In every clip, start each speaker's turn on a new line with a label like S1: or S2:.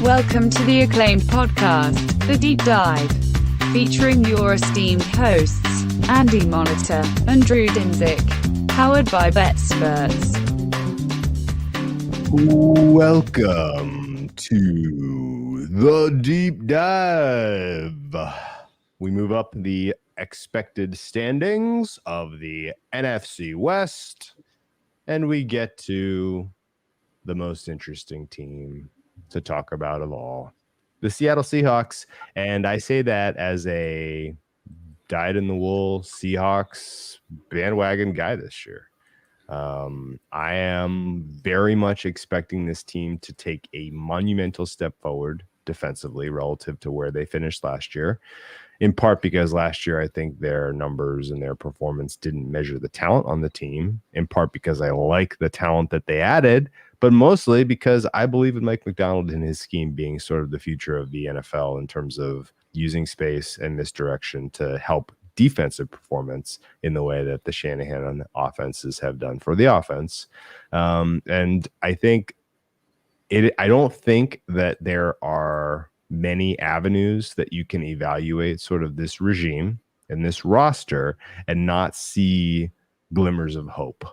S1: Welcome to the acclaimed podcast, The Deep Dive, featuring your esteemed hosts, Andy Monitor and Drew Dinzik, powered by BetSperts.
S2: Welcome to The Deep Dive. We move up the expected standings of the NFC West, and we get to the most interesting team to talk about of all, the Seattle Seahawks. And I say that as a dyed-in-the-wool Seahawks bandwagon guy this year. I am very much expecting this team to take a monumental step forward defensively relative to where they finished last year, in part because last year I think their numbers and their performance didn't measure the talent on the team, in part because I like the talent that they added, but mostly because I believe in Mike Macdonald and his scheme being sort of the future of the NFL in terms of using space and misdirection to help defensive performance in the way that the Shanahan offenses have done for the offense. And I think I don't think that there are many avenues that you can evaluate sort of this regime and this roster and not see glimmers of hope.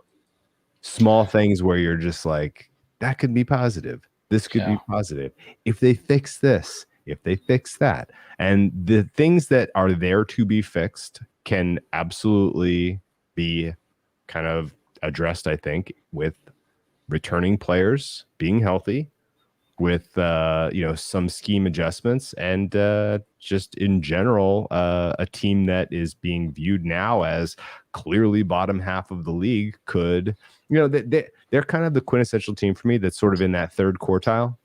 S2: Small things where you're just like, that could be positive. This could be positive. If they fix this, if they fix that. And the things that are there to be fixed can absolutely be kind of addressed, I think, with returning players being healthy, with some scheme adjustments, and just in general a team that is being viewed now as clearly bottom half of the league could, they're kind of the quintessential team for me that's sort of in that third quartile,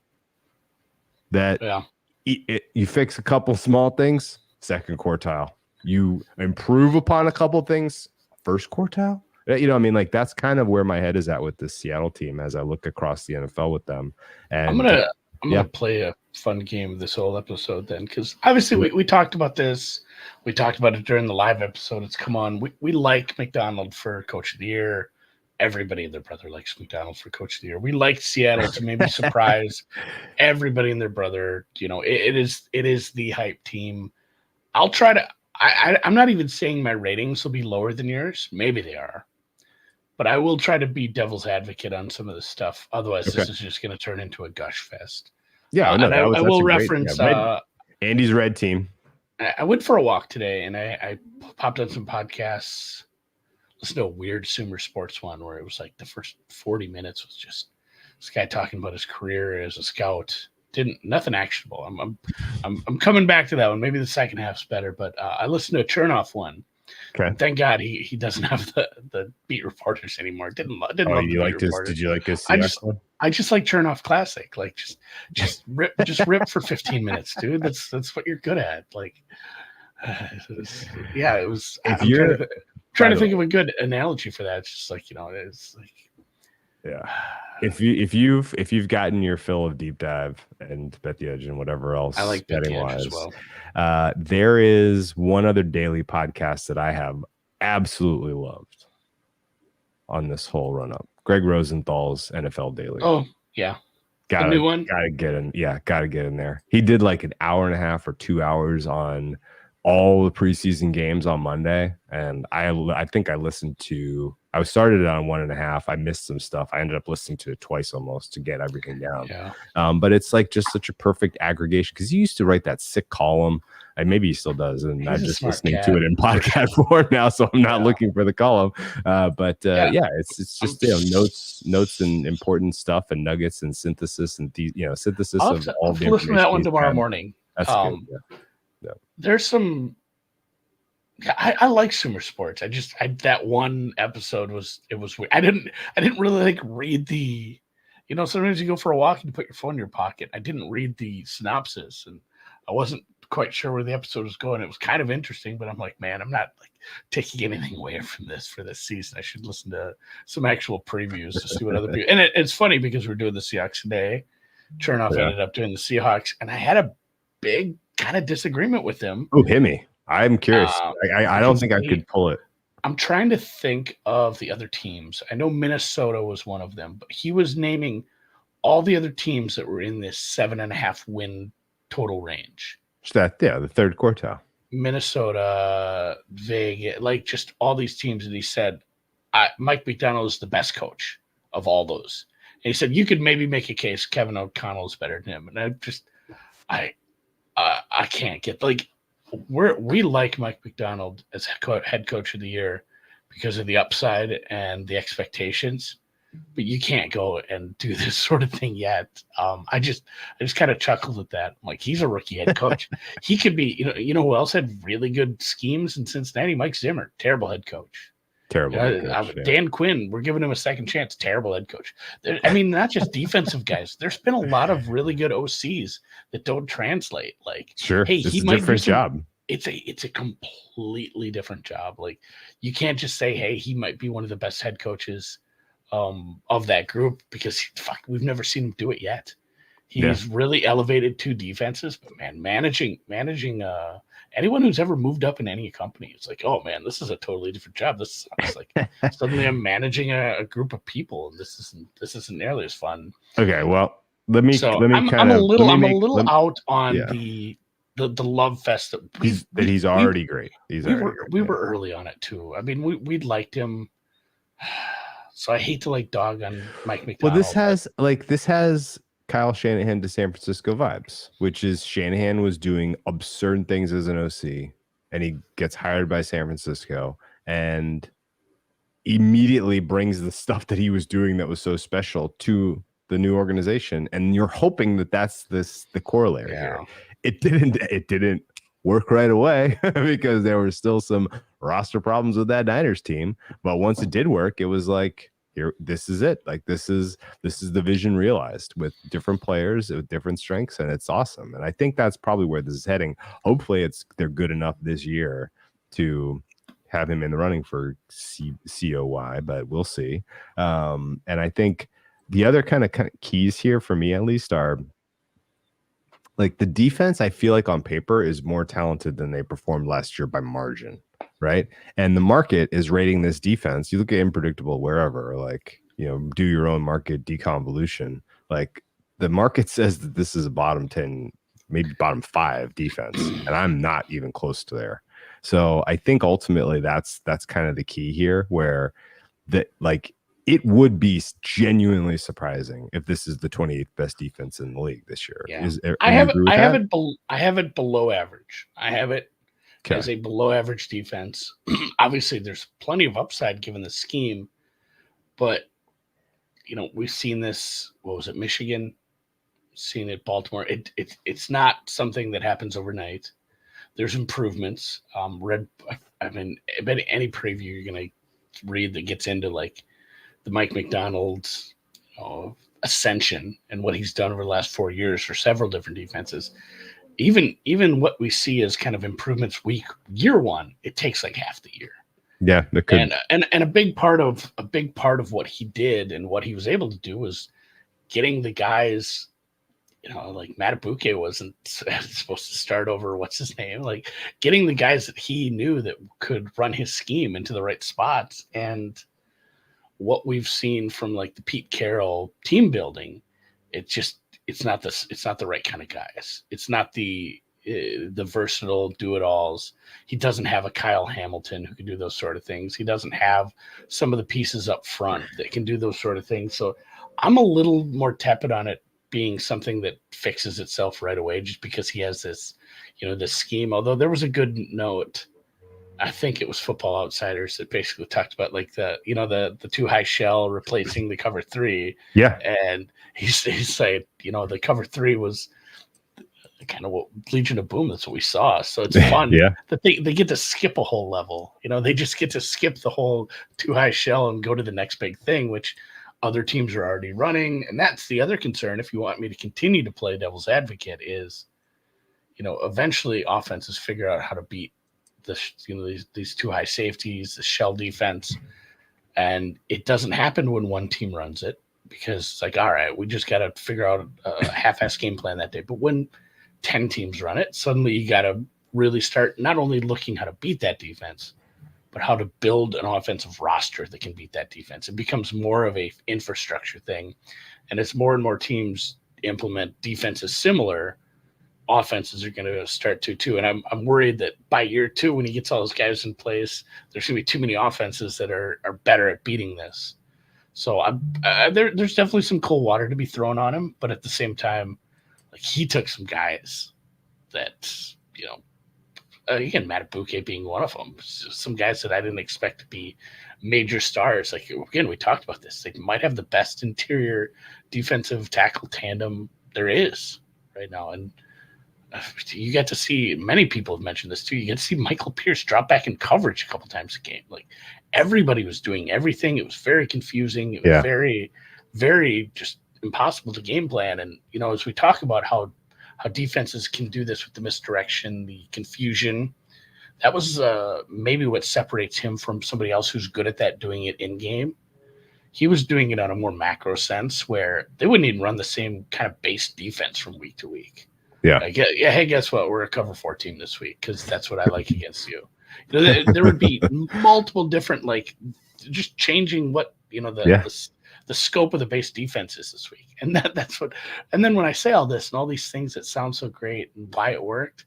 S2: that you fix a couple small things, second quartile. You improve upon a couple things, first quartile. That's kind of where my head is at with this Seattle team as I look across the NFL with them. And
S3: I'm gonna play a fun game this whole episode then, because obviously we talked about this. We talked about it during the live episode. It's come on. We like McDonald for Coach of the Year. Everybody and their brother likes McDonald for Coach of the Year. We like Seattle to maybe surprise everybody and their brother. It is the hype team. I'll try to. I'm not even saying my ratings will be lower than yours. Maybe they are. But I will try to be devil's advocate on some of this stuff. Otherwise, This is just going to turn into a gush fest.
S2: Yeah,
S3: I will reference
S2: Andy's red team.
S3: I went for a walk today, and I popped on some podcasts. Listened to a weird Sumer Sports one where it was like the first 40 minutes was just this guy talking about his career as a scout. Nothing actionable. I'm coming back to that one. Maybe the second half's better, but I listened to a Chernoff one.
S2: Okay.
S3: Thank God he doesn't have the beat reporters anymore. Didn't love the beat reporters.
S2: Did you like his?
S3: I just like Chernoff Classic. Like just rip for 15 minutes, dude. That's what you're good at. Like, it was. I'm trying to think of a good analogy for that. It's just like it's like.
S2: Yeah. If you've gotten your fill of Deep Dive and Bet the Edge and whatever else,
S3: I like Bet the Edge as well.
S2: There is one other daily podcast that I have absolutely loved on this whole run up. Greg Rosenthal's NFL Daily.
S3: Oh yeah,
S2: the
S3: new one.
S2: Gotta get in. Yeah, gotta get in there. He did like an hour and a half or 2 hours on all the preseason games on Monday, and I think I listened to. I started it on 1.5. I missed some stuff. I ended up listening to it twice almost to get everything down.
S3: Yeah.
S2: But it's like just such a perfect aggregation because he used to write that sick column. And maybe he still does, and I'm just listening to it in podcast form now, so I'm not looking for the column. It's just notes and important stuff and nuggets and synthesis and synthesis of all the information.
S3: I'll listen to that one tomorrow morning.
S2: That's good. Yeah.
S3: There's some. I like Sumer Sports. That one episode was weird. I didn't really read the. Sometimes you go for a walk and you put your phone in your pocket. I didn't read the synopsis, and I wasn't quite sure where the episode was going. It was kind of interesting, but I'm like, man, I'm not taking anything away from this for this season. I should listen to some actual previews to see what other people. And it's funny because we're doing the Seahawks today. Chernoff ended up doing the Seahawks, and I had a big kind of disagreement with him.
S2: Oh, hit me. I'm curious. I don't think I could pull it.
S3: I'm trying to think of the other teams. I know Minnesota was one of them, but he was naming all the other teams that were in this 7.5 win total range.
S2: The third quartile.
S3: Minnesota, Vegas, like just all these teams. And he said, Mike McDonald is the best coach of all those. And he said, you could maybe make a case Kevin O'Connell is better than him. And I can't get, like, we like Mike McDonald as head coach of the year because of the upside and the expectations. But you can't go and do this sort of thing yet. I just kind of chuckled at that. I'm like, he's a rookie head coach. He could be, you know who else had really good schemes in Cincinnati? Mike Zimmer, terrible head coach.
S2: Terrible.
S3: Dan Quinn, we're giving him a second chance. Terrible head coach. I mean, not just defensive guys. There's been a lot of really good OCs that don't translate. Like,
S2: sure,
S3: hey,
S2: this
S3: he
S2: is
S3: might
S2: a different job.
S3: It's a completely different job. Like, you can't just say, hey, he might be one of the best head coaches of that group, because we've never seen him do it yet. He's really elevated two defenses, but man, managing anyone who's ever moved up in any company, it's like, oh man, this is a totally different job. This is like suddenly I'm managing a group of people, and this isn't nearly as fun.
S2: Okay, well, I'm
S3: a little out on the love fest that
S2: he's already great.
S3: We were early on it too. I mean, we liked him. So I hate to like dog on Mike McDonald.
S2: Well, this has Kyle Shanahan to San Francisco vibes, which is Shanahan was doing absurd things as an OC, and he gets hired by San Francisco and immediately brings the stuff that he was doing that was so special to the new organization. And you're hoping that that's the corollary here. It didn't work right away because there were still some roster problems with that Niners team. But once it did work, it was like, here, this is it. Like, this is the vision realized with different players with different strengths, and it's awesome. And I think that's probably where this is heading. Hopefully they're good enough this year to have him in the running for COY, but we'll see. And I think the other kind of keys here for me, at least, are like the defense. I feel like on paper is more talented than they performed last year by margin, right? And the market is rating this defense. You look at Unpredictable wherever, like, do your own market deconvolution. Like, the market says that this is a bottom 10, maybe bottom 5 defense, and I'm not even close to there. So I think ultimately that's kind of the key here, where that, like, it would be genuinely surprising if this is the 28th best defense in the league this year.
S3: Yeah. I have it below average. I have it as a below average defense. Obviously, there's plenty of upside given the scheme, but we've seen this. What was it, Michigan? Seen it, Baltimore. It's not something that happens overnight. There's improvements. I mean, I bet any preview you're gonna read that gets into like the Mike McDonald's ascension and what he's done over the last 4 years for several different defenses. Even what we see as kind of improvements year one, it takes like half the year.
S2: Yeah,
S3: and a big part of what he did and what he was able to do was getting the guys. Like Matabuke wasn't supposed to start over. What's his name? Like, getting the guys that he knew that could run his scheme into the right spots. And what we've seen from like the Pete Carroll team building, it's not the right kind of guys. It's not the versatile do-it-alls. He doesn't have a Kyle Hamilton who can do those sort of things. He doesn't have some of the pieces up front that can do those sort of things. So I'm a little more tepid on it being something that fixes itself right away, just because he has this, this scheme. Although there was a good note, I think it was Football Outsiders, that basically talked about like the too high shell replacing the cover 3.
S2: Yeah.
S3: And he's saying, the cover 3 was kind of what Legion of Boom. That's what we saw. So it's fun that they get to skip a whole level. They just get to skip the whole too high shell and go to the next big thing, which other teams are already running. And that's the other concern. If you want me to continue to play devil's advocate, is, eventually offenses figure out how to beat these too high safeties, the shell defense. And it doesn't happen when one team runs it, because it's like, all right, we just got to figure out a half-ass game plan that day. But when 10 teams run it, suddenly you got to really start not only looking how to beat that defense, but how to build an offensive roster that can beat that defense. It becomes more of a infrastructure thing. And as more and more teams implement defenses similar, offenses are going to start to too. And I'm worried that by year 2, when he gets all those guys in place, there's going to be too many offenses that are better at beating this. So there's definitely some cold water to be thrown on him, but at the same time, like, he took some guys that, again, Matabuke being one of them, some guys that I didn't expect to be major stars. Like, again, we talked about this. They might have the best interior defensive tackle tandem there is right now. And you get to see, many people have mentioned this too, you get to see Michael Pierce drop back in coverage a couple times a game. Like, everybody was doing everything. It was very confusing. It was very, very just impossible to game plan. And, as we talk about how defenses can do this with the misdirection, the confusion, that was maybe what separates him from somebody else who's good at that, doing it in game. He was doing it on a more macro sense where they wouldn't even run the same kind of base defense from week to week.
S2: Yeah.
S3: Hey, guess what? We're a cover 4 team this week because that's what I like against you. There would be multiple different, like, just changing what, the scope of the base defense is this week. And that's what, and then when I say all this and all these things that sound so great and why it worked,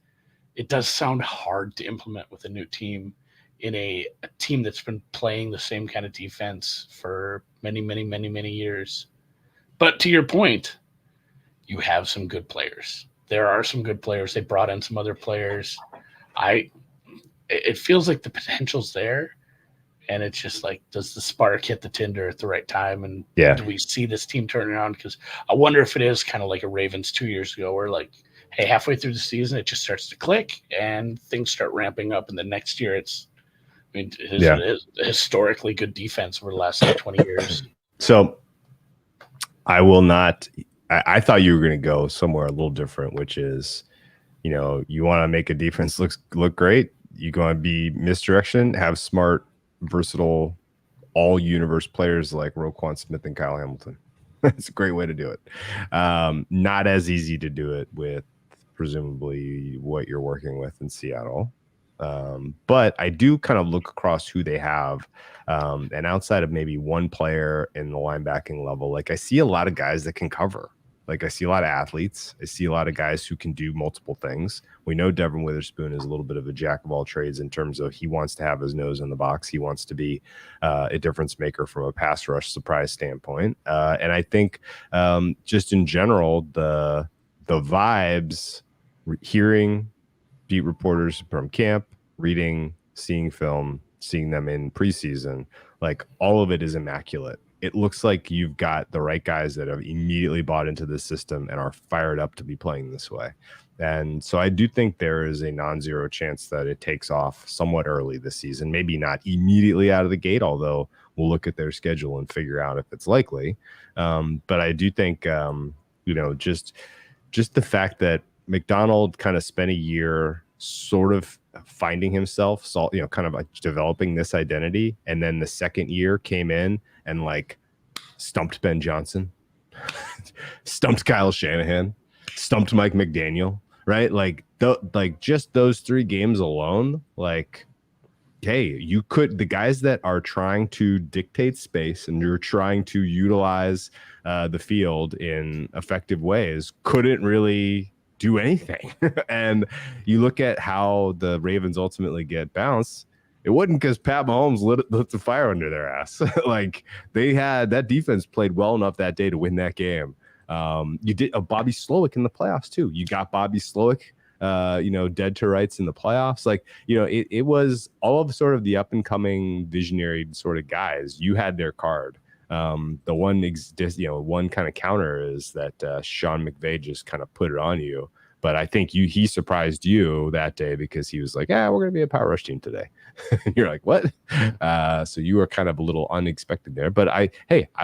S3: it does sound hard to implement with a new team in a team that's been playing the same kind of defense for many, many, many, many years. But to your point, you have some good players. There are some good players. They brought in some other players. It feels like the potential's there, and it's just like, does the spark hit the tinder at the right time? And do we see this team turn around? Because I wonder if it is kind of like a Ravens 2 years ago, where, like, hey, halfway through the season, it just starts to click and things start ramping up. And the next year, it is a historically good defense over the last 20 years.
S2: So I will not. I thought you were going to go somewhere a little different, which is, you want to make a defense look great. You're going to be misdirection, have smart, versatile, all-universe players like Roquan Smith and Kyle Hamilton. It's a great way to do it. Not as easy to do it with presumably what you're working with in Seattle. But I do kind of look across who they have. And outside of maybe one player in the linebacking level, like, I see a lot of guys that can cover. Like, I see a lot of athletes. I see a lot of guys who can do multiple things. We know Devin Witherspoon is a little bit of a jack of all trades in terms of he wants to have his nose in the box. He wants to be a difference maker from a pass rush surprise standpoint. And I think just in general, the vibes, hearing beat reporters from camp, reading, seeing film, seeing them in preseason, like, all of it is immaculate. It looks like you've got the right guys that have immediately bought into the system and are fired up to be playing this way. And so I do think there is a non-zero chance that it takes off somewhat early this season, maybe not immediately out of the gate, although we'll look at their schedule and figure out if it's likely. But I do think, just the fact that McDonald kind of spent a year sort of finding himself, kind of developing this identity. And then the second year came in and, like, stumped Ben Johnson, stumped Kyle Shanahan, stumped Mike McDaniel, right? Like, just those 3 games alone, like, hey, the guys that are trying to dictate space and you're trying to utilize the field in effective ways couldn't really do anything. And you look at how the Ravens ultimately get bounced. It wasn't because Pat Mahomes lit the fire under their ass. Like, they had that defense played well enough that day to win that game. You did Bobby Slowick in the playoffs too. You got Bobby Slowick, dead to rights in the playoffs. Like, it was all of sort of the up and coming visionary sort of guys. You had their card. The one kind of counter is that Sean McVay just kind of put it on you. But I think he surprised you that day because he was like, we're going to be a power rush team today. You're like, what? So you were kind of a little unexpected there. But I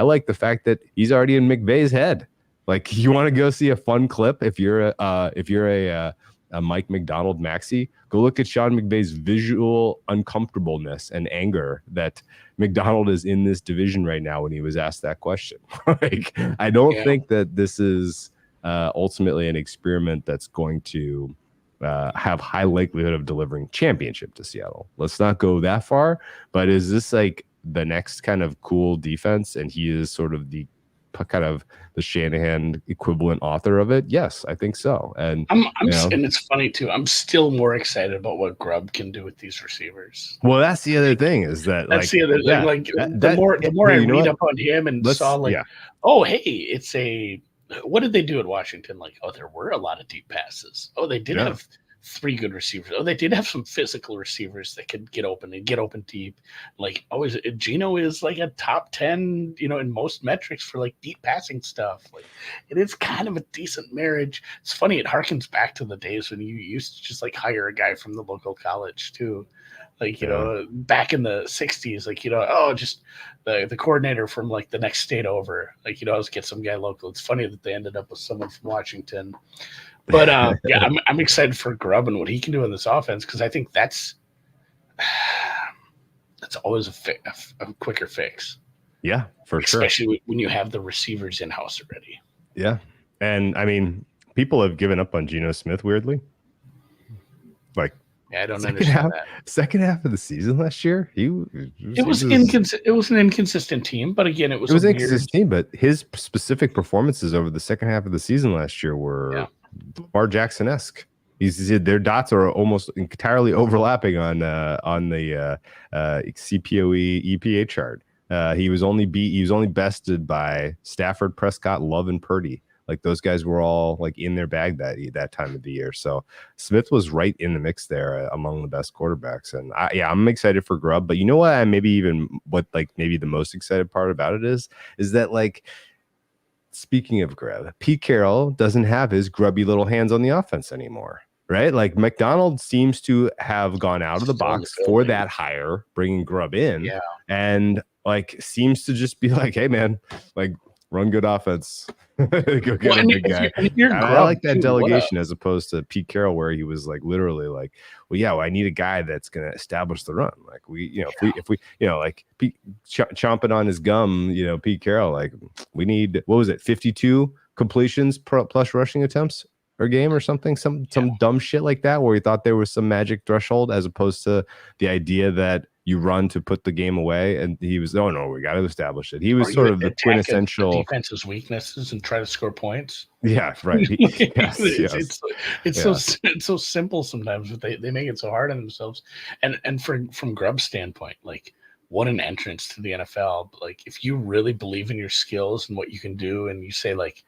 S2: like the fact that he's already in McVay's head. Like, you want to go see a fun clip if you're a Mike McDonald maxi, go look at Sean McVay's visual uncomfortableness and anger that McDonald is in this division right now when he was asked that question. Like, I don't think that this is ultimately an experiment that's going to have high likelihood of delivering championship to Seattle. Let's not go that far, but is this like the next kind of cool defense? And he is sort of the kind of the Shanahan equivalent author of it, yes, I think so. And
S3: and it's funny too. I'm still more excited about what Grubb can do with these receivers.
S2: Well, that's the other thing is that
S3: that's the other thing. Like the more I read up on him and saw oh, hey, it's a. What did they do at Washington? Like, oh, there were a lot of deep passes. Oh, they did have 3 good receivers. Oh, they did have some physical receivers that could get open deep. Like, always, Geno is like a top 10, in most metrics for like deep passing stuff. Like, it is kind of a decent marriage. It's funny. It harkens back to the days when you used to just like hire a guy from the local college too. Like, back in the 60s, like, just the coordinator from like the next state over, like, let's get some guy local. It's funny that they ended up with someone from Washington. But I'm excited for Grubb and what he can do in this offense, because I think that's always a quicker fix.
S2: Yeah, for sure.
S3: Especially when you have the receivers in house already.
S2: Yeah, and I mean, people have given up on Geno Smith weirdly. Like,
S3: I don't understand that.
S2: Second half of the season last year, it was
S3: an inconsistent team, but again, it was an inconsistent
S2: team. But his specific performances over the second half of the season last year were Lamar Jackson-esque. Their dots are almost entirely overlapping on the CPOE EPA chart. He was only bested by Stafford, Prescott, Love, and Purdy. Like, those guys were all like in their bag that time of the year. So Smith was right in the mix there among the best quarterbacks. And I'm excited for Grubb. But you know what? Maybe the most excited part about it is that, like, speaking of Grubb, Pete Carroll doesn't have his grubby little hands on the offense anymore. Right? Like, McDonald seems to have gone out of the box for that hire, bringing Grubb in, and like seems to just be like, hey man, like, run good offense. Go get a big guy. I like that delegation as opposed to Pete Carroll, where he was like literally like, well, I need a guy that's going to establish the run. Like, if we like Pete chomping on his gum, Pete Carroll, like, we need, what was it, 52 completions plus rushing attempts per game or something, some dumb shit like that, where he thought there was some magic threshold, as opposed to the idea that you run to put the game away. And he was, oh no, we got to establish it. He was sort of the quintessential
S3: defense's weaknesses and try to score points.
S2: Yeah, right.
S3: It's so simple sometimes, but they make it so hard on themselves. And from Grubb's standpoint, like, what an entrance to the NFL. Like, if you really believe in your skills and what you can do, and you say, like,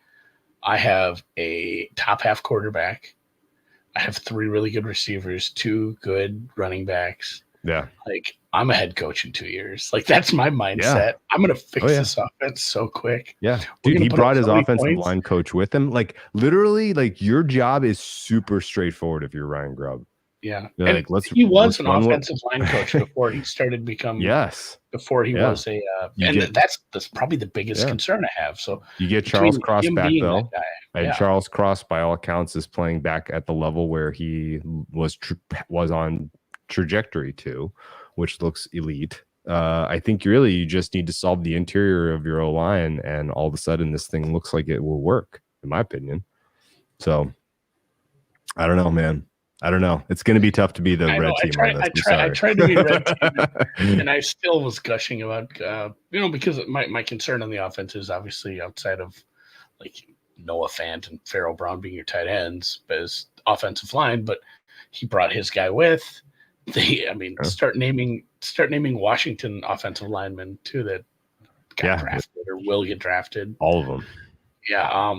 S3: I have a top half quarterback, I have 3 really good receivers, 2 good running backs.
S2: Yeah.
S3: Like, I'm a head coach in 2 years. Like, that's my mindset. Yeah. I'm going to fix this offense so quick.
S2: Yeah. Dude, he brought his offensive line coach with him. Like, literally, like, your job is super straightforward if you're Ryan Grubb.
S3: Yeah. And like, he was an offensive line coach before he started becoming. Before he was a. That's probably the biggest concern I have. So
S2: you get Charles Cross back, though. And Charles Cross, by all accounts, is playing back at the level where he was on trajectory to, which looks elite. I think you just need to solve the interior of your O-line, and all of a sudden this thing looks like it will work, in my opinion. So I don't know, man. I don't know. It's going to be tough to be the red team on this.
S3: I tried to be red team, and I still was gushing about, because my concern on the offense is obviously outside of like Noah Fant and Pharaoh Brown being your tight ends as offensive line, but he brought his guy with. Start naming Washington offensive linemen too that got drafted or will get drafted.
S2: All of them.
S3: Yeah.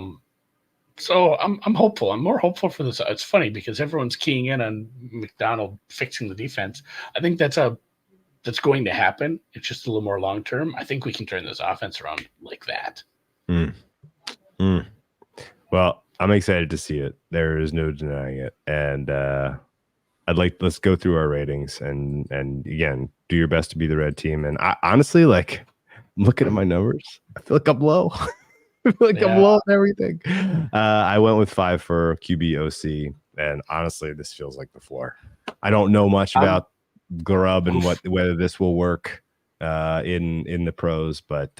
S3: So I'm hopeful. I'm more hopeful for this. It's funny because everyone's keying in on McDonald fixing the defense. I think that's going to happen. It's just a little more long term. I think we can turn this offense around like that.
S2: Well, I'm excited to see it. There is no denying it. And let's go through our ratings and again, do your best to be the red team. And I honestly, like, looking at my numbers, I feel like I'm low. I feel like I'm low on everything. I went with 5 for QB OC, and honestly, this feels like the floor. I don't know much about Grubb and whether this will work in the pros, but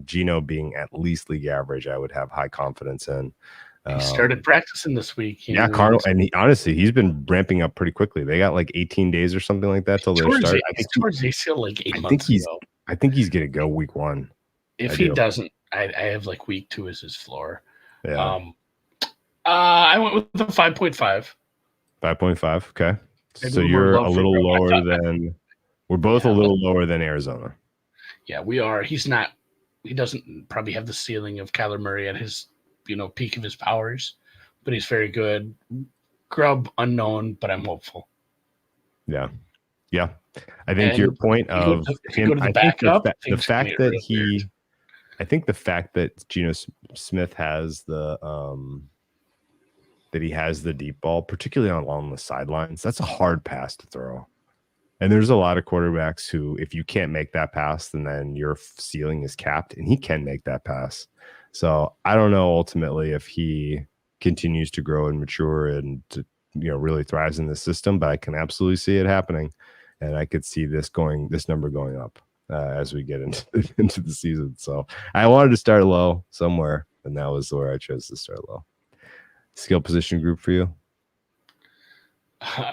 S2: Geno being at least league average, I would have high confidence in.
S3: He started practicing this week.
S2: Cardinal, and he's been ramping up pretty quickly. They got like 18 days or something like that till they start.
S3: I think he's towards ACL like 8 months ago.
S2: I think he's gonna go week 1.
S3: If he doesn't, I have like week 2 as his floor.
S2: Yeah.
S3: I went with the 5.5.
S2: 5.5. Okay.
S3: Maybe
S2: So
S3: a little more
S2: you're
S3: love
S2: a
S3: for
S2: little
S3: Grub.
S2: lower than we're both a
S3: Yeah,
S2: little lower than Arizona.
S3: Yeah, we are. He doesn't probably have the ceiling of Kyler Murray at his, peak of his powers, but he's very good. Grub unknown, but I'm hopeful.
S2: Yeah. Yeah. I think
S3: And
S2: your point
S3: if you
S2: of
S3: go
S2: him,
S3: to the
S2: I think
S3: backup,
S2: the
S3: things can
S2: fact
S3: get
S2: that
S3: real weird.
S2: I think the fact that Geno Smith has that he has the deep ball, particularly along the sidelines, that's a hard pass to throw. And there's a lot of quarterbacks who, if you can't make that pass, then your ceiling is capped, and he can make that pass. So I don't know ultimately if he continues to grow and mature and really thrives in this system, but I can absolutely see it happening, and I could see this number going up as we get into the season. So I wanted to start low somewhere, and that was where I chose to start low. Skill position group for you?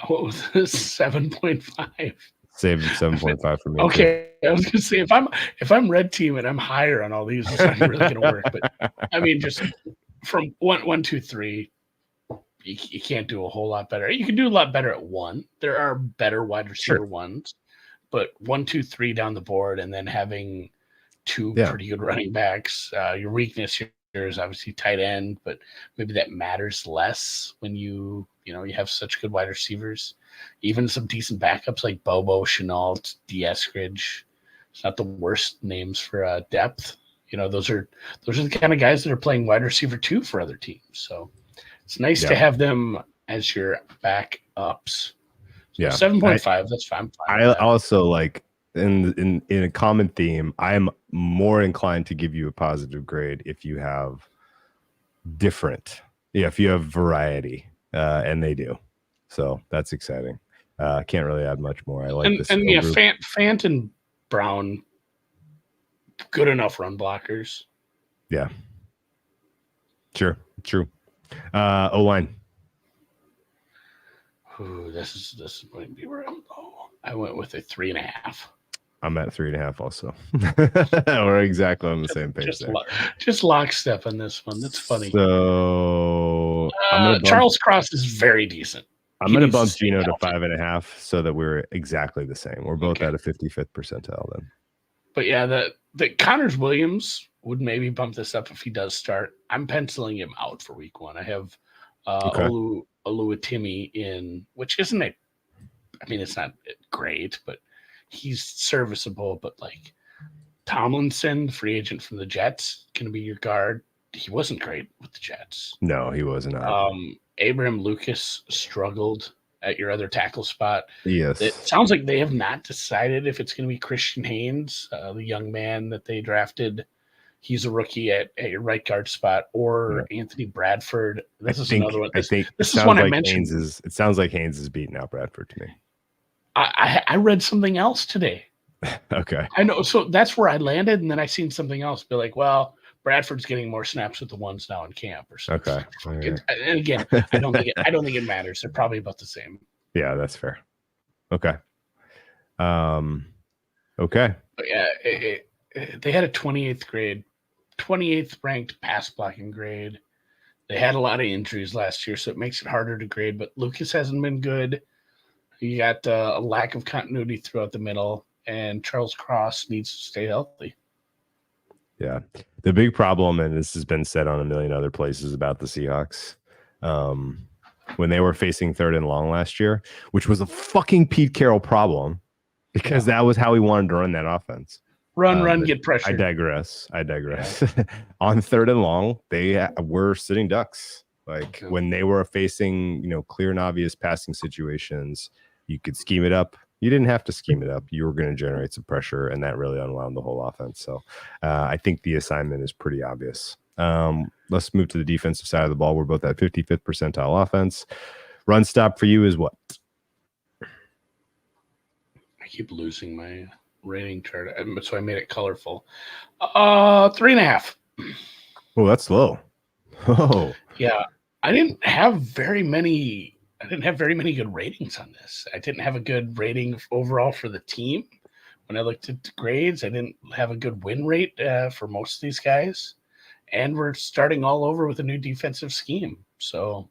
S3: What was this? 7.5.
S2: Save 7.5 for me.
S3: Okay, I was gonna say if I'm red team and I'm higher on all these, it's not really gonna work. But I mean, just from 1, 2, 3, you can't do a whole lot better. You can do a lot better at 1. There are better wide receiver ones, but 1, 2, 3 down the board, and then having 2 pretty good running backs. Your weakness here is obviously tight end, but maybe that matters less when you have such good wide receivers. Even some decent backups like Bobo, Chenault, Eskridge. It's not the worst names for depth. Those are the kind of guys that are playing wide receiver 2 for other teams. So it's nice to have them as your backups. So 7.5. That's fine.
S2: I also like in a common theme. I am more inclined to give you a positive grade if you have if you have variety, and they do. So that's exciting. Can't really add much more. I like this.
S3: And yeah, Fant and Brown, good enough run blockers.
S2: Yeah. Sure. True. O-line.
S3: Ooh, this is going to be where I'm low. I went with a 3.5.
S2: I'm at 3.5 also. We're exactly on the same page there.
S3: Just lockstep on this one. That's funny.
S2: So
S3: Charles Cross is very decent.
S2: I'm going to bump Geno to 5.5 so that we're exactly the same. We're both at a 55th percentile then. But
S3: yeah, the Connors Williams would maybe bump this up if he does start. I'm penciling him out for week 1. I have Oluwatimi in, which isn't it's not great, but he's serviceable. But like Tomlinson, free agent from the Jets, going to be your guard. He wasn't great with the Jets.
S2: No, he wasn't.
S3: Abraham Lucas struggled at your other tackle spot.
S2: Yes.
S3: It sounds like they have not decided if it's going to be Christian Haynes, the young man that they drafted. He's a rookie at your right guard spot, or Anthony Bradford. This is another one. This is one I mentioned.
S2: It sounds like Haynes is beating out Bradford to me.
S3: I read something else today.
S2: Okay.
S3: I know. So that's where I landed, and then I seen something else. Be like, well, Bradford's getting more snaps with the ones now in camp or something.
S2: Okay.
S3: And again, I don't think it matters. They're probably about the same.
S2: Yeah, that's fair. Okay. Okay.
S3: But yeah, they had a 28th ranked pass blocking grade. They had a lot of injuries last year, so it makes it harder to grade. But Lucas hasn't been good. You got a lack of continuity throughout the middle, and Charles Cross needs to stay healthy.
S2: Yeah. The big problem, and this has been said on a million other places about the Seahawks, when they were facing 3rd and long last year, which was a fucking Pete Carroll problem, because that was how he wanted to run that offense.
S3: Run, get pressure.
S2: I digress. Yeah. On 3rd and long, they were sitting ducks. Like when they were facing, clear and obvious passing situations, you could scheme it up. You didn't have to scheme it up. You were going to generate some pressure, and that really unwound the whole offense. So I think the assignment is pretty obvious. Let's move to the defensive side of the ball. We're both at 55th percentile offense. Run stop for you is what?
S3: I keep losing my rating chart, so I made it colorful. 3.5.
S2: Oh, that's low. Oh,
S3: yeah. I didn't have very many good ratings on this. I didn't have a good rating overall for the team, when I looked at the grades, I didn't have a good win rate for most of these guys. And we're starting all over with a new defensive scheme. So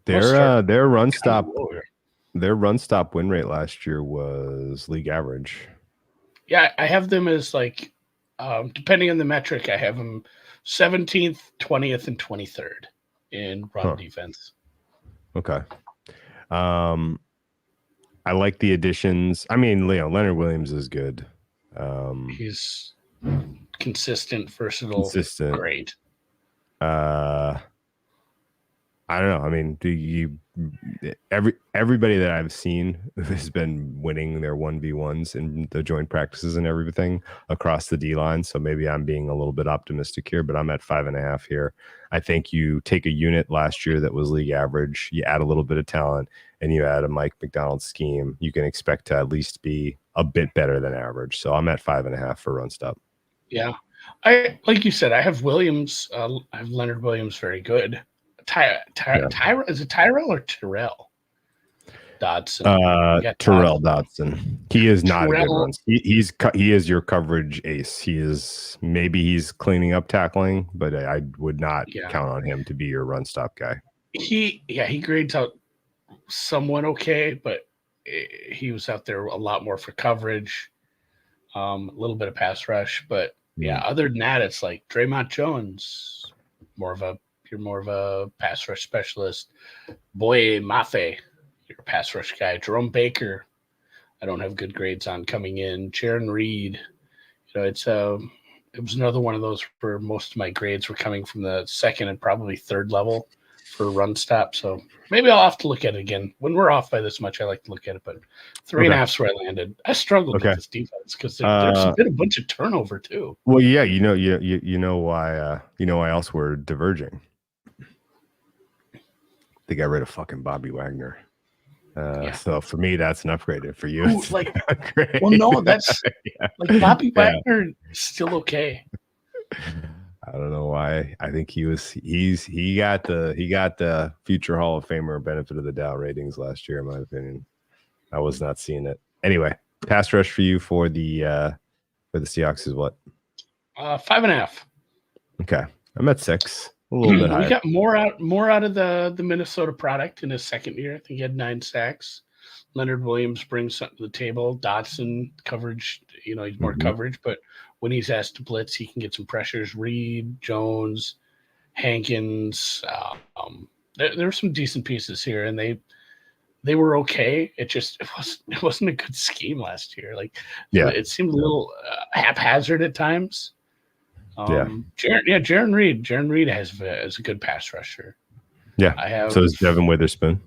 S2: Their run stop win rate last year was league average.
S3: Yeah, I have them as like, depending on the metric, I have them 17th, 20th, and 23rd in run defense.
S2: Okay. I like the additions. I mean, Leonard Williams is good.
S3: He's consistent, versatile, great.
S2: I don't know. I mean, everybody that I've seen has been winning their 1v1s in the joint practices and everything across the D line. So maybe I'm being a little bit optimistic here, but I'm at 5.5 here. I think you take a unit last year that was league average, you add a little bit of talent, and you add a Mike McDonald scheme, you can expect to at least be a bit better than average. So I'm at 5.5 for run stop.
S3: Yeah. Like you said, I have Williams. I have Leonard Williams, very good. Is it Tyrell or Terrell Dodson?
S2: Terrell Dodson. He is not a good run. He is your coverage ace. He's cleaning up tackling, but I would not count on him to be your run stop guy.
S3: He grades out somewhat okay, but he was out there a lot more for coverage, a little bit of pass rush, but other than that, it's like Draymond Jones, you're more of a pass rush specialist. Boye Mafe, you're a pass rush guy. Jerome Baker, I don't have good grades on coming in. Jaron Reed, it was another one of those where most of my grades were coming from the second and probably third level for run stop. So maybe I'll have to look at it again. When we're off by this much, I like to look at it, but 3.5 is where I landed. I struggled with this defense because there's been a bunch of turnover too.
S2: Well, yeah, you know why else we're diverging. They got rid of fucking Bobby Wagner. So for me, that's an upgrade. For you, it's
S3: like well, no, that's like Bobby Wagner is still okay.
S2: I don't know why. I think he got the future Hall of Famer benefit of the doubt ratings last year, in my opinion. I was not seeing it. Anyway, pass rush for you for the Seahawks is what?
S3: 5.5.
S2: Okay, I'm at 6. A little bit higher.
S3: We got more out of the Minnesota product in his second year. I think he had 9 sacks. Leonard Williams brings something to the table. Dotson coverage, he's more coverage, but when he's asked to blitz, he can get some pressures. Reed, Jones, Hankins. There were some decent pieces here, and they were okay. It wasn't a good scheme last year. It seemed a little haphazard at times. Jaron Reed. Jaron Reed has a good pass rusher.
S2: Yeah. So is Devin Witherspoon.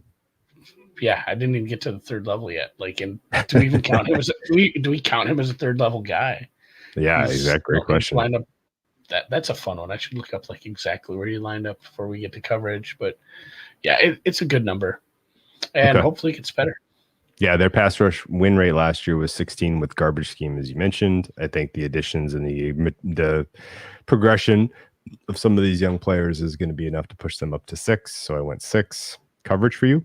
S3: Yeah, I didn't even get to the third level yet. And do we even count him do we count him as a third level guy?
S2: Yeah, exactly. Great question.
S3: Lined up, that's a fun one. I should look up exactly where you lined up before we get to coverage. But yeah, it's a good number, and hopefully it gets better.
S2: Yeah, their pass rush win rate last year was 16 with garbage scheme, as you mentioned. I think the additions and the progression of some of these young players is going to be enough to push them up to 6. So I went 6. Coverage for you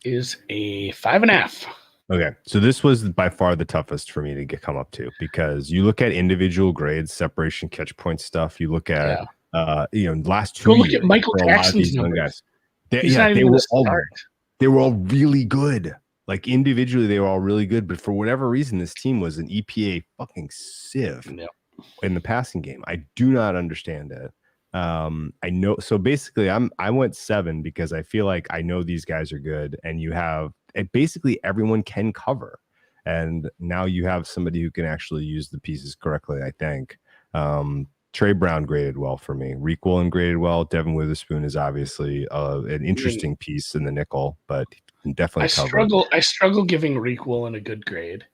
S3: is a 5.5.
S2: Okay, so this was by far the toughest for me to come up to, because you look at individual grades, separation, catch point stuff. You look at last 2 years.
S3: Look at Michael Jackson's numbers.
S2: They were all really good. Like individually, they were all really good, but for whatever reason, this team was an EPA fucking sieve in the passing game. I do not understand it. I know. So basically, I went 7 because I feel like I know these guys are good, and basically everyone can cover, and now you have somebody who can actually use the pieces correctly. I think. Trey Brown graded well for me. Reek Woolen graded well. Devin Witherspoon is obviously an interesting piece in the nickel, but definitely
S3: I struggle giving Reek Woolen a good grade.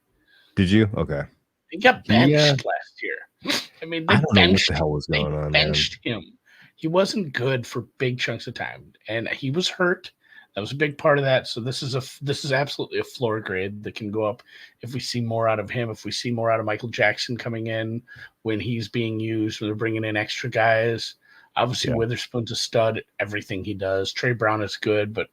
S2: Did you? Okay.
S3: He got benched last year. I mean, I don't know what the hell was going on. Benched him. He wasn't good for big chunks of time, and he was hurt. That was a big part of that. So this is absolutely a floor grade that can go up if we see more out of him. If we see more out of Michael Jackson coming in when he's being used, when they're bringing in extra guys. Obviously, Witherspoon's a stud at everything he does. Trey Brown is good, but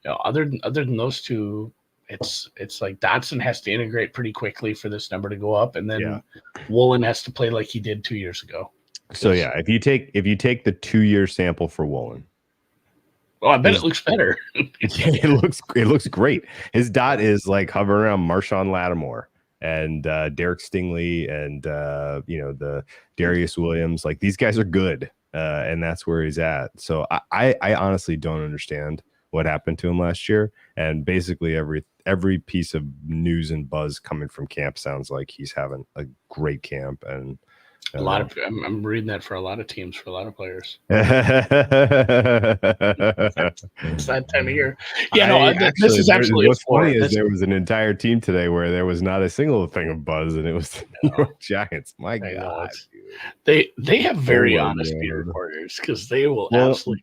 S3: other than those two, It's like Dotson has to integrate pretty quickly for this number to go up, and then Woolen has to play like he did 2 years ago.
S2: So yeah, if you take the 2-year sample for Woolen,
S3: I bet it looks better.
S2: it looks great. His dot is like hovering around Marshawn Lattimore and Derek Stingley and the Darius Williams. Like these guys are good, and that's where he's at. So I honestly don't understand what happened to him last year, and basically every piece of news and buzz coming from camp sounds like he's having a great camp. And
S3: I'm reading that for a lot of teams, for a lot of players. It's that time of year. This is absolutely.
S2: What's funny is there was an entire team today where there was not a single thing of buzz, and it was the New York Giants. My God,
S3: they have very honest beat reporters because they will absolutely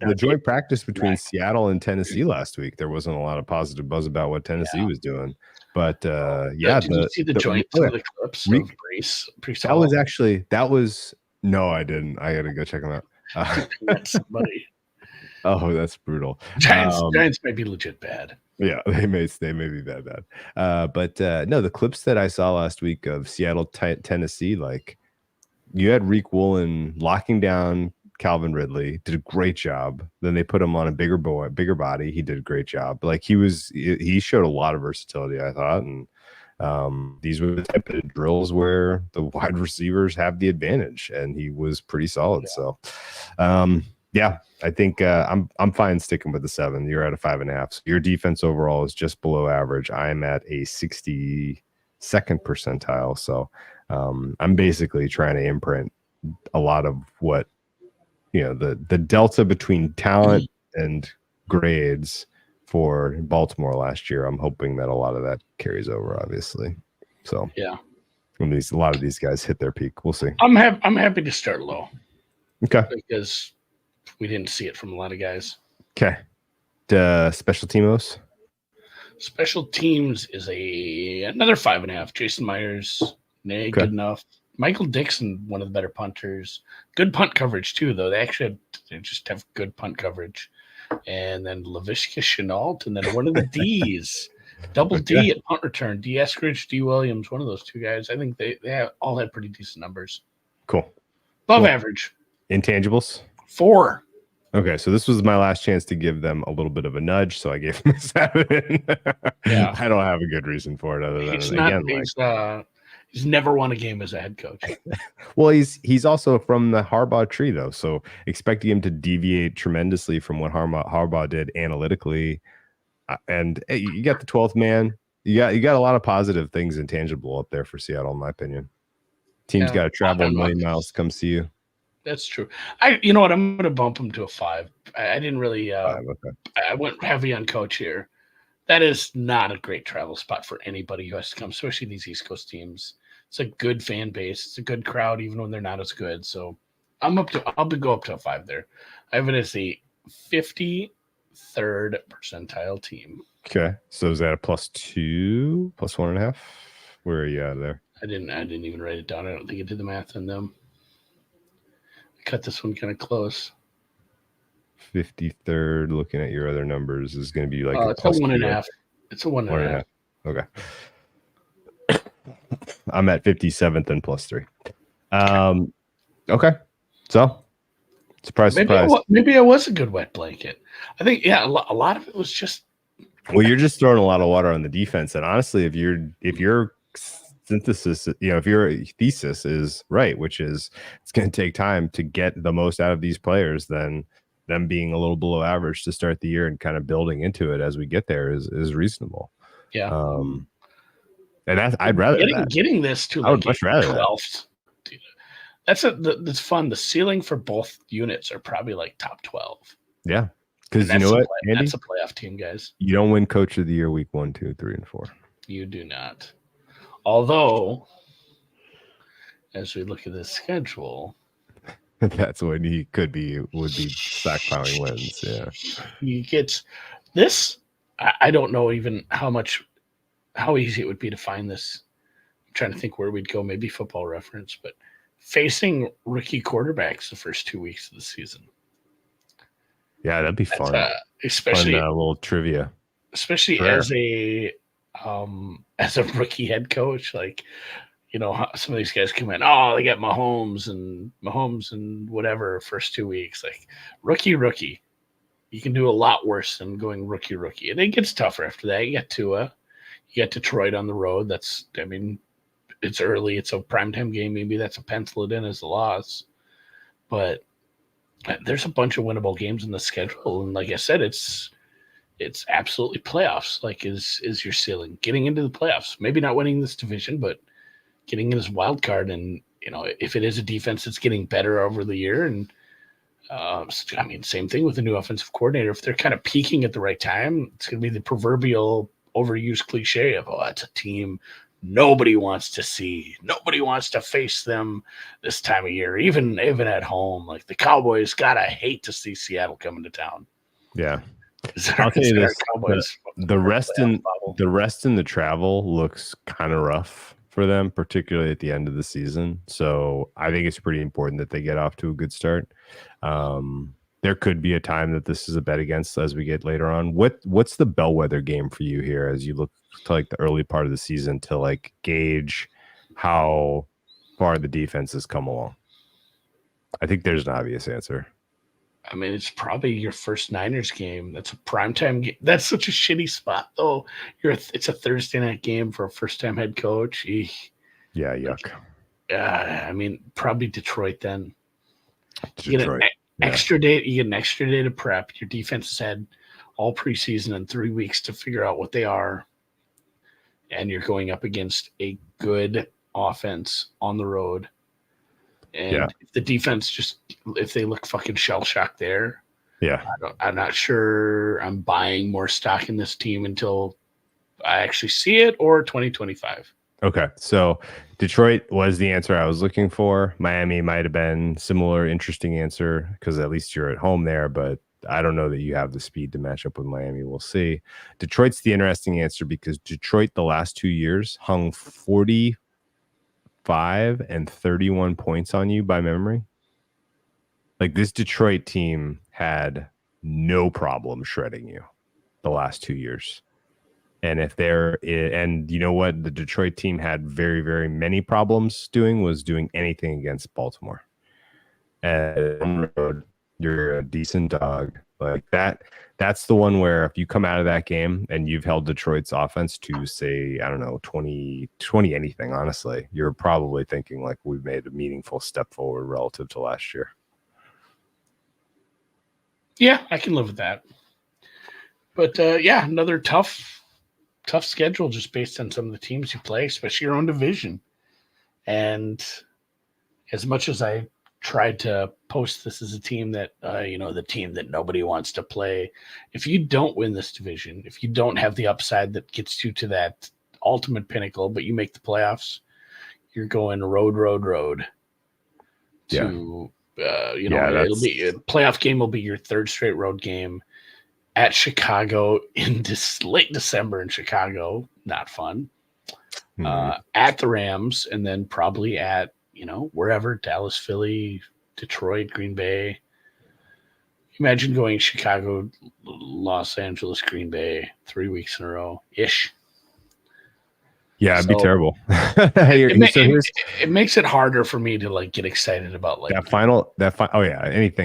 S2: the joint practice between Seattle and Tennessee last week. There wasn't a lot of positive buzz about what Tennessee was doing. But
S3: did you see the joint of the clips of Brees?
S2: No, I didn't. I gotta go check them out.
S3: That's somebody.
S2: Oh, that's brutal.
S3: Giants may be legit bad.
S2: Yeah, they may be bad. But no, the clips that I saw last week of Seattle, Tennessee, like you had Reek Woolen locking down Calvin Ridley, did a great job. Then they put him on a bigger body. He did a great job. Like he showed a lot of versatility, I thought. And these were the type of drills where the wide receivers have the advantage, and he was pretty solid. So, I think I'm fine sticking with the 7. You're at a 5.5. So your defense overall is just below average. I'm at a 62nd percentile. So I'm basically trying to imprint a lot of what the delta between talent and grades for Baltimore last year. I'm hoping that a lot of that carries over, obviously. So when a lot of these guys hit their peak, we'll see.
S3: I'm happy to start low.
S2: Okay.
S3: Because we didn't see it from a lot of guys.
S2: Okay. Special teamos.
S3: Special teams is another 5.5. Jason Myers, good enough. Michael Dixon, one of the better punters. Good punt coverage, too, though. They just have good punt coverage. And then Laviska Shenault, and then one of the Ds. Double D at punt return. D. Eskridge, D. Williams, one of those two guys. I think they all had pretty decent numbers.
S2: Cool.
S3: Above average.
S2: Intangibles?
S3: 4.
S2: Okay, so this was my last chance to give them a little bit of a nudge, so I gave them a 7.
S3: Yeah.
S2: I don't have a good reason for it other than
S3: he's never won a game as a head coach.
S2: Well, he's also from the Harbaugh tree, though, so expecting him to deviate tremendously from what Harbaugh did analytically. And hey, you got the 12th man. You got a lot of positive things intangible up there for Seattle, in my opinion. Team's got to travel a million miles to come see you.
S3: That's true. You know what? I'm going to bump him to a 5. I didn't really.
S2: 5, okay.
S3: I went heavy on coach here. That is not a great travel spot for anybody who has to come, especially these East Coast teams. It's a good fan base. It's a good crowd, even when they're not as good. So I'll go up to a 5 there. I have it as a 53rd percentile team.
S2: Okay, so is that a +2, +1.5? Where are you at there?
S3: I didn't even write it down. I don't think I did the math on them. I cut this one kind of close.
S2: 53rd. Looking at your other numbers is going to be like
S3: it's a 1.5. It's a 1.5.
S2: Okay. I'm at 57th and +3. Okay. So, surprise.
S3: Maybe I was a good wet blanket. I think, a lot of it was just.
S2: Well, you're just throwing a lot of water on the defense, and honestly, if your synthesis, if your thesis is right, which is it's going to take time to get the most out of these players, then them being a little below average to start the year and kind of building into it as we get there is reasonable.
S3: Yeah.
S2: And I'd rather
S3: getting this to
S2: I would much rather
S3: 12th. That's fun. The ceiling for both units are probably like top 12.
S2: Yeah. Because you know what, Andy?
S3: That's a playoff team, guys.
S2: You don't win Coach of the Year week 1, 2, 3, and 4.
S3: You do not. Although, as we look at this schedule,
S2: that's when he would be stockpiling wins. Yeah,
S3: he gets this. I don't know even how easy it would be to find this. I'm trying to think where we'd go. Maybe Football Reference, but facing rookie quarterbacks the first 2 weeks of the season.
S2: Yeah, that'd be fun.
S3: Especially
S2: a little trivia.
S3: especially
S2: Sure.
S3: as a rookie head coach. Like, some of these guys come in, oh, they got Mahomes and whatever first 2 weeks. Like, rookie. You can do a lot worse than going rookie. And it gets tougher after that. You got Tua. You got Detroit on the road. It's early. It's a primetime game. Maybe that's a pencil it in as a loss. But there's a bunch of winnable games in the schedule. And like I said, it's absolutely playoffs. Like, is your ceiling. Getting into the playoffs. Maybe not winning this division, but getting in as wild card. And, if it is a defense that's getting better over the year. And, same thing with the new offensive coordinator. If they're kind of peaking at the right time, it's going to be the proverbial overused cliche of, it's a team nobody wants to see. Nobody wants to face them this time of year, even at home. Like, the Cowboys gotta hate to see Seattle coming to town.
S2: Yeah, I'll tell you this: the rest in the travel looks kind of rough for them, particularly at the end of the season. So I think it's pretty important that they get off to a good start. There could be a time that this is a bet against as we get later on. What's the bellwether game for you here as you look to like the early part of the season to like gauge how far the defense has come along? I think there's an obvious answer.
S3: I mean, it's probably your first Niners game. That's a primetime game. That's such a shitty spot, though. It's a Thursday night game for a first-time head coach. Eek.
S2: Yeah, yuck.
S3: Probably Detroit then.
S2: Detroit.
S3: You get an extra day. You get an extra day to prep. Your defense has had all preseason and 3 weeks to figure out what they are, and you're going up against a good offense on the road. And if the defense if they look fucking shell-shocked there, I'm not sure I'm buying more stock in this team until I actually see it, or 2025.
S2: Okay, so Detroit was the answer I was looking for. Miami might have been similar, interesting answer because at least you're at home there, but I don't know that you have the speed to match up with Miami. We'll see. Detroit's the interesting answer because Detroit the last 2 years hung 45 and 31 points on you by memory. Like, this Detroit team had no problem shredding you the last 2 years. And and you know what the Detroit team had very, very many problems doing was doing anything against Baltimore. And on the road, you're a decent dog like that. That's the one where if you come out of that game and you've held Detroit's offense to, say, I don't know, 20 anything, honestly, you're probably thinking like we've made a meaningful step forward relative to last year.
S3: Yeah, I can live with that. But another tough schedule just based on some of the teams you play, especially your own division. And as much as I tried to post this as a team that, the team that nobody wants to play, if you don't win this division, if you don't have the upside that gets you to that ultimate pinnacle, but you make the playoffs, you're going road to, it'll be a playoff game will be your third straight road game at Chicago in late December in Chicago. Not fun. At the Rams, and then probably at, wherever, Dallas, Philly, Detroit, Green Bay. Imagine going Chicago, Los Angeles, Green Bay 3 weeks in a row ish.
S2: Yeah, it'd be terrible.
S3: It makes it harder for me to like get excited about like
S2: anything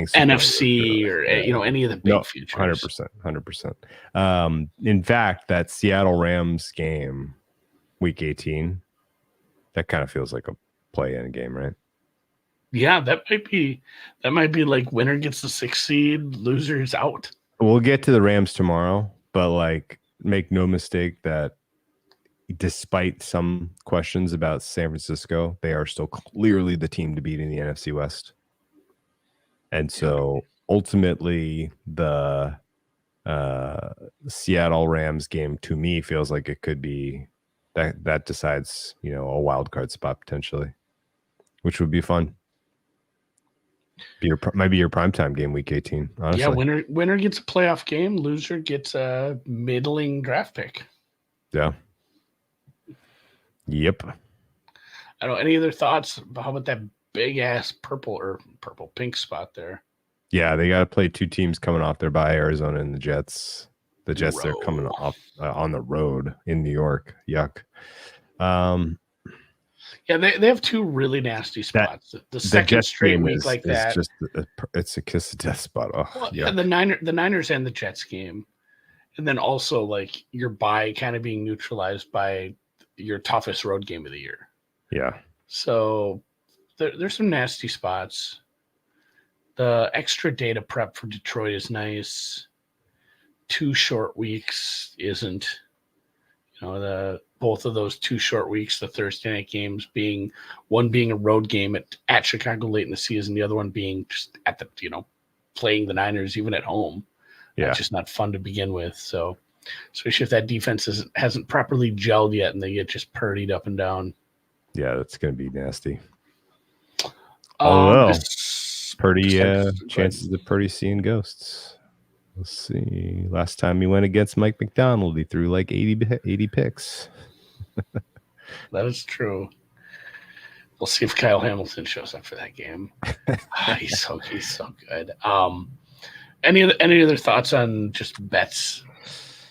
S3: NFC or any of the big futures.
S2: 100%. In fact, that Seattle Rams game, week 18, that kind of feels like a play-in game, right?
S3: Yeah, that might be like winner gets the 6th seed, losers out.
S2: We'll get to the Rams tomorrow, but like, make no mistake that despite some questions about San Francisco, they are still clearly the team to beat in the NFC West. And so ultimately the Seattle Rams game to me feels like it could be that decides, a wild card spot potentially, which would be fun. Might be your primetime game week 18. Honestly.
S3: Yeah, winner gets a playoff game, loser gets a middling draft pick.
S2: Yeah. Yep.
S3: I don't know. Any other thoughts? How about that big ass pink spot there?
S2: Yeah, they got to play two teams coming off their bye, Arizona and the Jets. The Jets are coming off on the road in New York. Yuck.
S3: Yeah, they have two really nasty spots. The second
S2: Jets
S3: straight week like that,
S2: it's a kiss of death spot. Oh,
S3: well, yeah, the Niners and the Jets game, and then also like your bye kind of being neutralized by your toughest road game of the year.
S2: Yeah.
S3: So there's some nasty spots. The extra data prep for Detroit is nice. 2 short weeks isn't. Both of those 2 short weeks, the Thursday night games being a road game at Chicago late in the season, the other one being just at the playing the Niners even at home.
S2: Yeah,
S3: that's just not fun to begin with. So especially if that defense hasn't properly gelled yet and they get just purdied up and down.
S2: Yeah, that's going to be nasty. Although Purdy chances of Purdy seeing ghosts. Let's see. Last time he went against Mike McDonald, he threw like 80 picks.
S3: That is true. We'll see if Kyle Hamilton shows up for that game. He's so good. Any other thoughts on just bets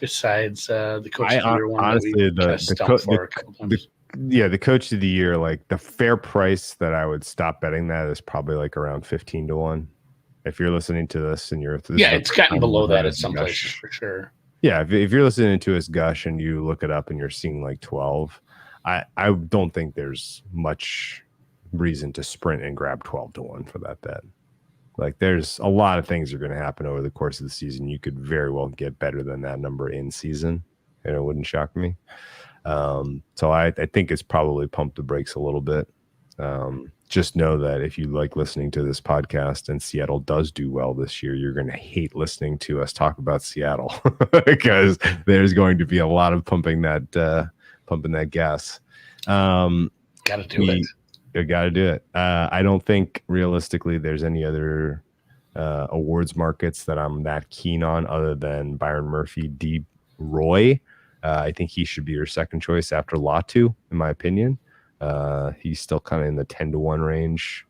S3: besides the coach of the year one?
S2: Honestly, the coach of the year, like the fair price that I would stop betting that is probably like around 15-1. If you're listening to this and
S3: it's gotten below that at some places for sure.
S2: Yeah, if you're listening to us gush and you look it up and you're seeing like 12, I don't think there's much reason to sprint and grab 12-1 for that bet. Like there's a lot of things that are going to happen over the course of the season. You could very well get better than that number in season, and it wouldn't shock me. So I think it's probably pumped the brakes a little bit. Just know that if you like listening to this podcast and Seattle does do well this year, you're going to hate listening to us talk about Seattle because there's going to be a lot of pumping that gas.
S3: Got to do it.
S2: You got to do it. I don't think realistically there's any other awards markets that I'm that keen on other than Byron Murphy, D. Roy. I think he should be your second choice after Latu, in my opinion. He's still kind of in the 10-1 range.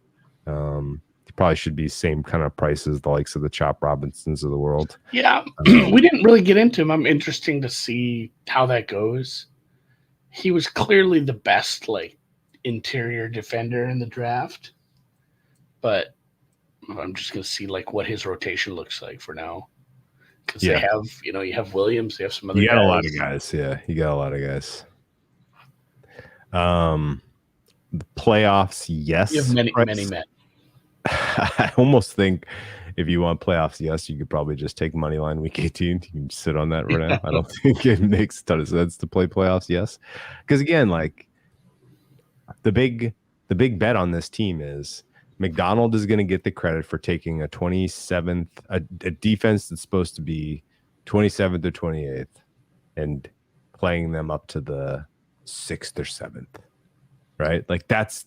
S2: He probably should be same kind of price as the likes of the Chop Robinsons of the world.
S3: Yeah, we didn't really get into him. I'm interested to see how that goes. He was clearly the best interior defender in the draft, but I'm just going to see what his rotation looks like for now. Because they have, you have Williams, they have some other guys.
S2: You got a lot of guys. Yeah, you got a lot of guys. The playoffs, yes.
S3: You have many men.
S2: I almost think if you want playoffs, yes, you could probably just take money line week 18. You can sit on that right now. I don't think it makes a ton of sense to play playoffs, yes. Because again, the big bet on this team is McDonald is going to get the credit for taking a 27th, a defense that's supposed to be 27th or 28th, and playing them up to the 6th or 7th, right? That's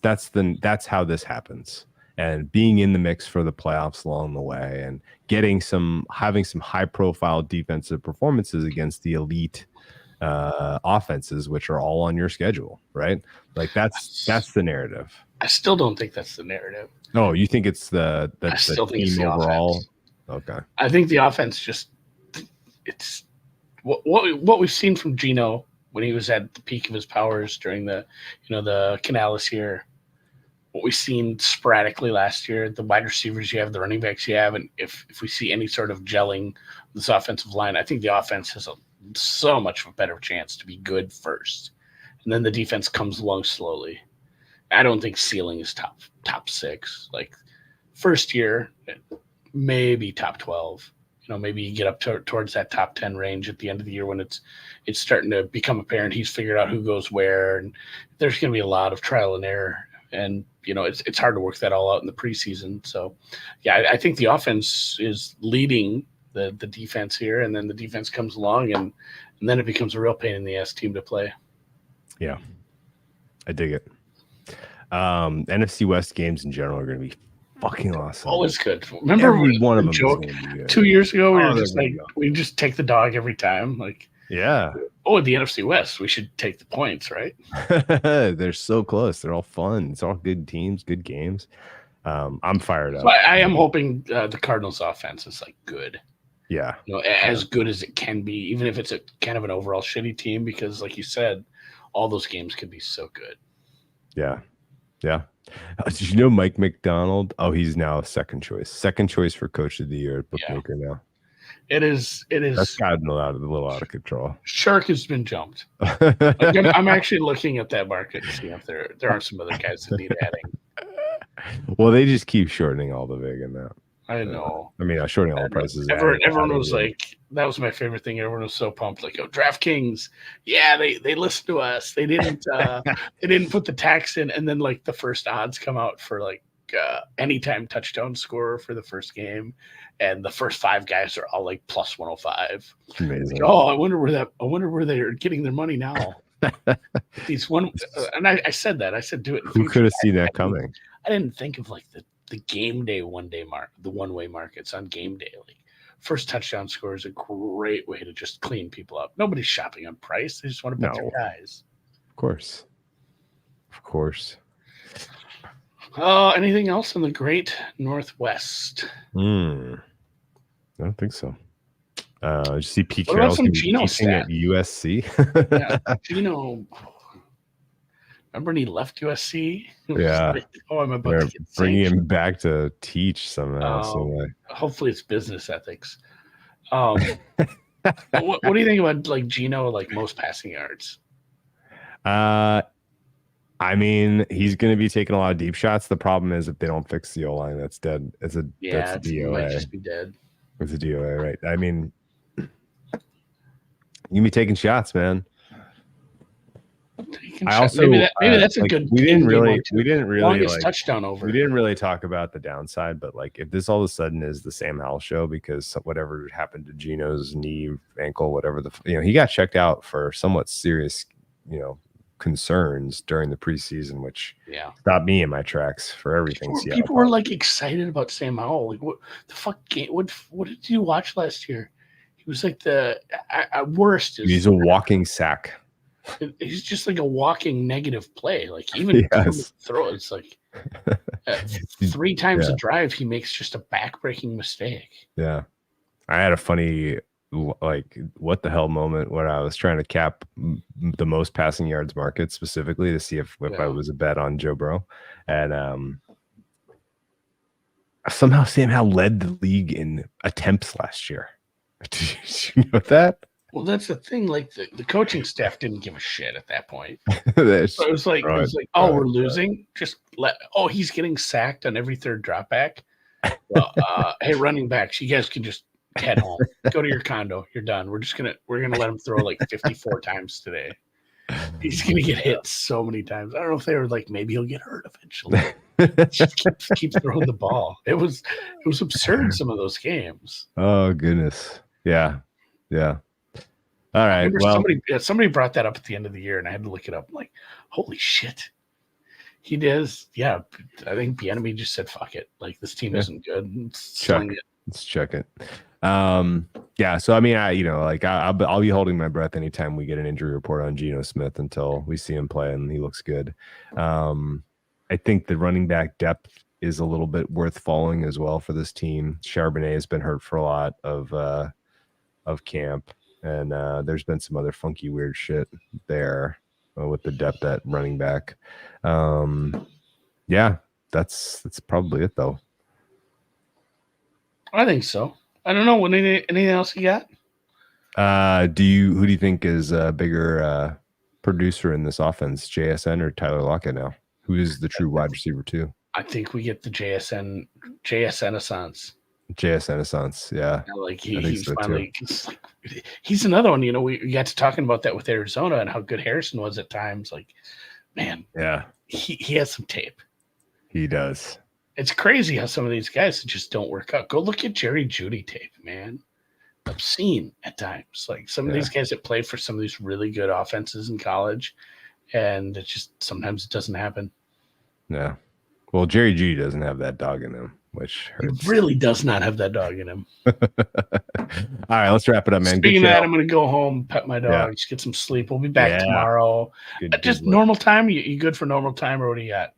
S2: how this happens. And being in the mix for the playoffs along the way, and having some high profile defensive performances against the elite offenses, which are all on your schedule, right? That's the narrative.
S3: I still don't think that's the narrative.
S2: No, you think it's the
S3: team
S2: overall?
S3: Offense.
S2: Okay.
S3: I think the offense it's what we've seen from Geno when he was at the peak of his powers during the Canales year. What we've seen sporadically last year, the wide receivers you have, the running backs you have, and if we see any sort of gelling this offensive line, I think the offense has so much of a better chance to be good first, and then the defense comes along slowly. I don't think ceiling is top 6. First year, maybe top 12. Maybe you get up towards that top 10 range at the end of the year when it's starting to become apparent he's figured out who goes where, and there's going to be a lot of trial and error. And it's hard to work that all out in the preseason. So, yeah, I think the offense is leading the defense here, and then the defense comes along, and then it becomes a real pain in the ass team to play.
S2: Yeah, I dig it. NFC West games in general are going to be fucking awesome.
S3: Always good. Remember
S2: every one of them
S3: joke 2 years ago? We were just we just take the dog every time.
S2: Yeah.
S3: Oh, the NFC West, we should take the points, right?
S2: They're so close. They're all fun. It's all good teams, good games. I'm fired up.
S3: So I am hoping the Cardinals offense is good.
S2: Yeah.
S3: As good as it can be, even if it's a kind of an overall shitty team, because like you said, all those games could be so good.
S2: Yeah. Yeah. Did you know Mike McDonald? Oh, he's now second choice for coach of the year at Bookmaker now.
S3: It is.
S2: That's gotten a little out of control.
S3: Shark has been jumped. I'm actually looking at that market to see if there are some other guys that need adding.
S2: Well, they just keep shortening all the vig in that.
S3: I know.
S2: I mean, shorting all the prices.
S3: Everyone was like, that was my favorite thing. Everyone was so pumped, like, "Oh, DraftKings, yeah, they listened to us. They didn't put the tax in." And then like the first odds come out for like anytime touchdown scorer for the first game, and the first 5 guys are all like plus 105.
S2: Amazing.
S3: Like, I wonder where they're getting their money now. These one, and I said that. I said, do it.
S2: Who could have seen that coming?
S3: I didn't think of like the game day the one-way markets on game day. Like first touchdown score is a great way to just clean people up. Nobody's shopping on price. They just want to bet their guys.
S2: Of course.
S3: Anything else in the Great Northwest?
S2: I don't think so. Did you see Pete
S3: What about
S2: Carroll's
S3: some Geno
S2: teaching
S3: stat?
S2: at USC?
S3: Yeah, Geno. Remember when he left USC?
S2: Yeah.
S3: Like, I'm about
S2: They're
S3: to get
S2: bringing
S3: sanctioned.
S2: him back to teach somehow. some way.
S3: Hopefully it's business ethics. What do you think about like Geno, like most passing yards?
S2: I mean, he's going to be taking a lot of deep shots. The problem is if they don't fix the O-line, that's dead. That's a
S3: It might just be dead.
S2: It's a DOA, right? I mean, you can be taking shots, man.
S3: Maybe that's a good.
S2: We didn't really
S3: longest touchdown over.
S2: We didn't really talk about the downside, but like if this all of a sudden is the Sam Howell show because whatever happened to Geno's knee, ankle, whatever he got checked out for somewhat serious, concerns during the preseason, which stopped me in my tracks for everything.
S3: People were like excited about Sam Howell. Like, what the fuck? What did you watch last year? He was like the worst.
S2: He's a walking sack.
S3: He's just like a walking negative play. Like even throw, it's like 3 times a drive he makes just a back-breaking mistake.
S2: Yeah, I had a funny like what the hell moment when I was trying to cap the most passing yards market specifically to see if I was a bet on Joe Burrow, and somehow Sam Howell led the league in attempts last year. Did you know that?
S3: Well, that's the thing. Like the coaching staff didn't give a shit at that point. So it was like, we're losing. Just he's getting sacked on every third drop back. Well, hey, running backs, you guys can just head home. Go to your condo. You're done. We're gonna let him throw like 54 times today. He's gonna get hit so many times. I don't know if they were like, maybe he'll get hurt eventually. Just keep throwing the ball. It was absurd. Some of those games.
S2: Oh goodness. Yeah. All right. Well,
S3: somebody brought that up at the end of the year, and I had to look it up. I'm like, holy shit, he does. Yeah, I think Bieniemy just said, "Fuck it." Like this team isn't good.
S2: Let's check it. Yeah. So I mean, I'll be holding my breath anytime we get an injury report on Geno Smith until we see him play and he looks good. I think the running back depth is a little bit worth following as well for this team. Charbonnet has been hurt for a lot of camp. And there's been some other funky, weird shit there with the depth at running back. Yeah, that's probably it, though.
S3: I think so. I don't know. Anything else you got?
S2: Who do you think is a bigger producer in this offense, JSN or Tyler Lockett now? Who is the true wide receiver too?
S3: I think we get the JSN Assance.
S2: JSN Assance, yeah.
S3: Like he's so finally he's another one. We got to talking about that with Arizona and how good Harrison was at times. Like, man,
S2: yeah,
S3: he has some tape.
S2: He does.
S3: It's crazy how some of these guys just don't work out. Go look at Jerry Jeudy tape, man. Obscene at times. Like some of these guys that played for some of these really good offenses in college, and it just sometimes it doesn't happen.
S2: Yeah. Well, Jerry Jeudy doesn't have that dog in him, which hurts.
S3: He really does not have that dog in him.
S2: All right, let's wrap it up, man.
S3: Speaking of that, I'm going to go home, pet my dog, just get some sleep. We'll be back tomorrow. Just normal time? You good for normal time, or what do you got?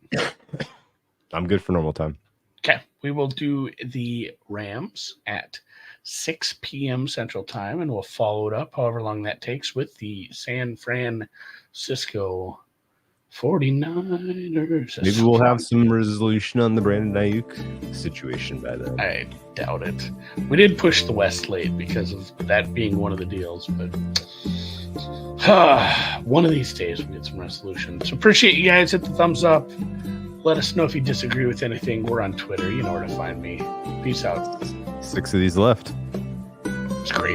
S2: I'm good for normal time.
S3: Okay, we will do the Rams at 6 p.m. Central Time, and we'll follow it up however long that takes with the San Francisco 49ers.
S2: Maybe we'll have some resolution on the Brandon Ayuk situation by then.
S3: I doubt it. We did push the West late because of that being one of the deals, but one of these days we'll get some resolution. So appreciate you guys. Hit the thumbs up. Let us know if you disagree with anything. We're on Twitter. You know where to find me. Peace out.
S2: 6 of these left.
S3: It's crazy.